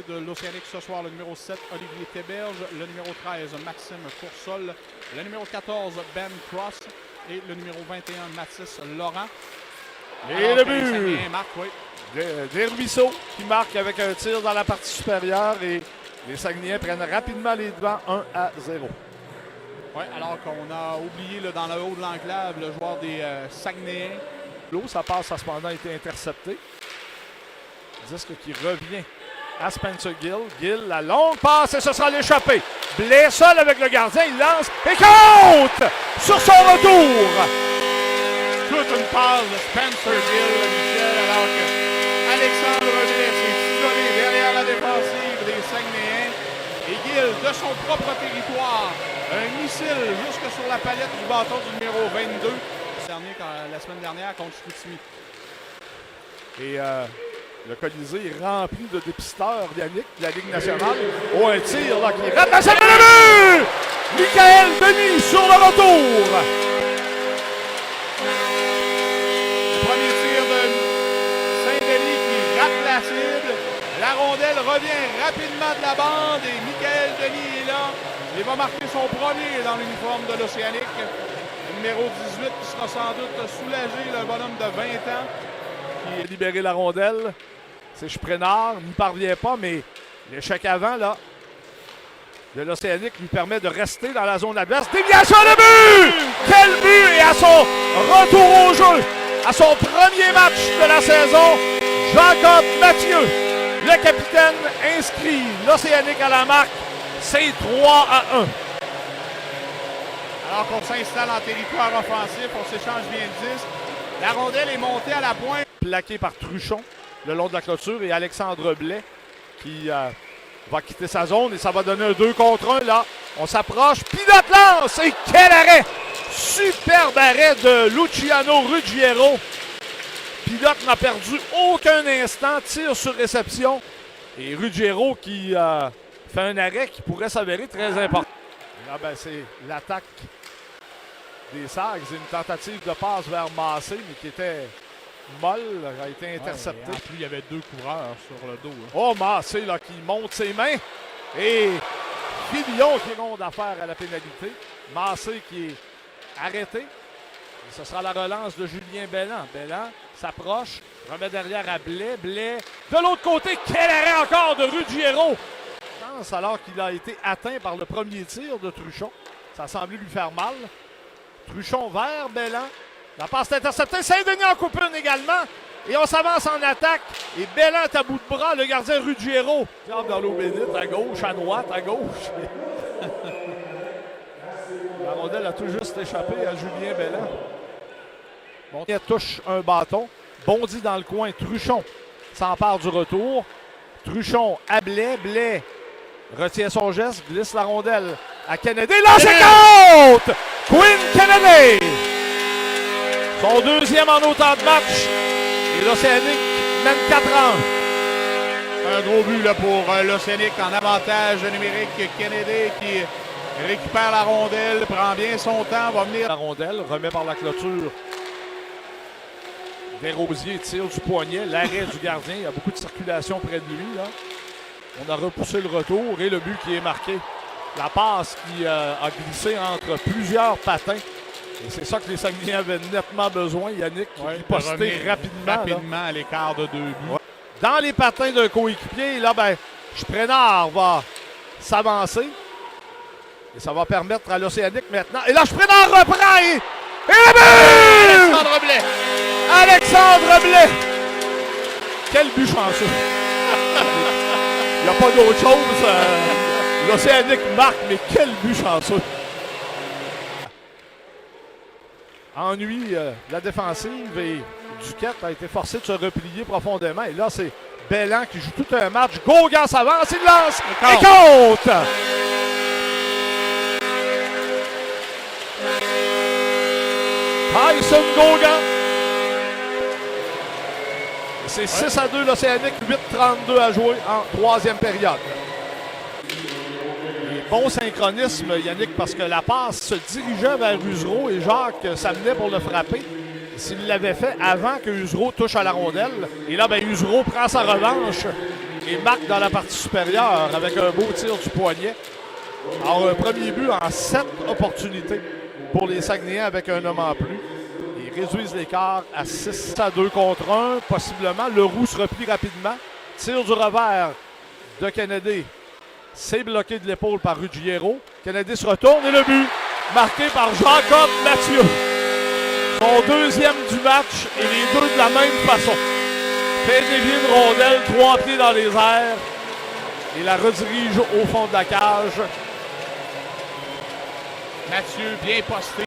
De l'Océanique ce soir, le numéro 7, Olivier Théberge, le numéro 13, Maxime Coursol, le numéro 14, Ben Cross et le numéro 21, Mathis Laurent. Et alors le but oui. des Ruisseaux qui marque avec un tir dans la partie supérieure et les Saguenayens prennent rapidement les devants 1-0. Oui, alors qu'on a oublié là, dans le haut de l'enclave le joueur des Saguenayens. L'eau, ça passe à ce moment a été intercepté. Disque qui revient à Spencer Gill. Gill, la longue passe et ce sera l'échappée. Blais seul avec le gardien, il lance et compte sur son retour. Toute une passe de Spencer Gill, Michel, alors que Alexandre Blais s'est isolé derrière la défensive des Saguenayens. Et Gill, de son propre territoire, un missile jusque sur la palette du bâton du numéro 22. La semaine dernière contre Chicoutimi. Et le Colisée est rempli de dépisteurs, Yannick, de la Ligue nationale. Oh, un tir là qui rate la scène de but! Michael Denis sur le retour. Le premier tir de Saint-Denis qui rate la cible. La rondelle revient rapidement de la bande et Michael Denis est là. Il va marquer son premier dans l'uniforme de l'Océanique. Numéro 18 qui sera sans doute soulagé, le bonhomme de 20 ans. Qui a libéré la rondelle. C'est Sprenard, n'y parvient pas, mais l'échec avant là, de l'Océanique lui permet de rester dans la zone adverse. Déviation de but! Quel but! Et à son retour au jeu, à son premier match de la saison, Jacob Mathieu, le capitaine, inscrit l'Océanique à la marque. C'est 3-1. Alors qu'on s'installe en territoire offensif, on s'échange bien le 10. La rondelle est montée à la pointe. Plaqué par Truchon le long de la clôture et Alexandre Blais qui va quitter sa zone et ça va donner un 2 contre 1 là. On s'approche, pilote lance et quel arrêt! Superbe arrêt de Luciano Ruggiero. Pilote n'a perdu aucun instant, tire sur réception et Ruggiero qui fait un arrêt qui pourrait s'avérer très important. Là, ben, c'est l'attaque des Sags, une tentative de passe vers Massé, mais qui était molle, a été interceptée. En plus, il y avait deux coureurs sur le dos. Hein. Oh, Massé là, qui monte ses mains. Et Fillon qui ronde d'affaire à la pénalité. Massé qui est arrêté. Et ce sera la relance de Julien Belland. Belland s'approche, remet derrière à Blais. Blais de l'autre côté, quel arrêt encore de Ruggiero! Alors qu'il a été atteint par le premier tir de Truchon. Ça semblait lui faire mal. Truchon vers Belland. La passe est interceptée. Saint-Denis en coupe une également. Et on s'avance en attaque. Et Belland est à bout de bras. Le gardien Ruggiero. Dans l'eau bénite, à gauche, à droite, à gauche. La rondelle a tout juste échappé à Julien Belland. Bon, il touche un bâton. Bondit dans le coin. Truchon s'empare du retour. Truchon à Blais. Blais retient son geste. Glisse la rondelle à Kennedy. Lance compte! Quinn Kennedy! Son deuxième en autant de match. Et l'Océanique mène 4-1. Un gros but là, pour l'Océanique en avantage numérique. Kennedy qui récupère la rondelle, prend bien son temps, va venir. La rondelle remet par la clôture. Desrosiers tire du poignet. L'arrêt du gardien. Il y a beaucoup de circulation près de lui. Là. On a repoussé le retour et le but qui est marqué. La passe qui a glissé entre plusieurs patins. Et c'est ça que les Saguenayens avaient nettement besoin, Yannick, qui postait rapidement à l'écart de 2 buts. Ouais. Dans les patins d'un coéquipier, là, ben, Sprenard va s'avancer. Et ça va permettre à l'Océanique maintenant. Et là, Sprenard reprend et le but! Alexandre Blais! Alexandre Blais! Quel but chanceux! Il n'y a pas d'autre chose. L'Océanique marque, mais quel but chanceux! Ennui la défensive et Duquette a été forcé de se replier profondément. Et là, c'est Belland qui joue tout un match. Gauguin s'avance, il lance et compte! Tyson Gauguin. C'est 6-2 l'Océanique, 8-32 à jouer en troisième période. Bon synchronisme, Yannick, parce que la passe se dirigeait vers Usereau et Jacques s'amenait pour le frapper. S'il l'avait fait avant que Usereau touche à la rondelle. Et là, ben, Usereau prend sa revanche et marque dans la partie supérieure avec un beau tir du poignet. Alors, un premier but en 7 opportunités pour les Saguenayens avec un homme en plus. Ils réduisent l'écart à 6-2 contre 1. Possiblement, le Roux se replie rapidement. Tir du revers de Kennedy. C'est bloqué de l'épaule par Ruggiero. Kennedy se retourne et le but marqué par Jacob Mathieu. Son deuxième du match et les deux de la même façon. Fait dévier une rondelle, 3 pieds dans les airs et la redirige au fond de la cage. Mathieu bien posté.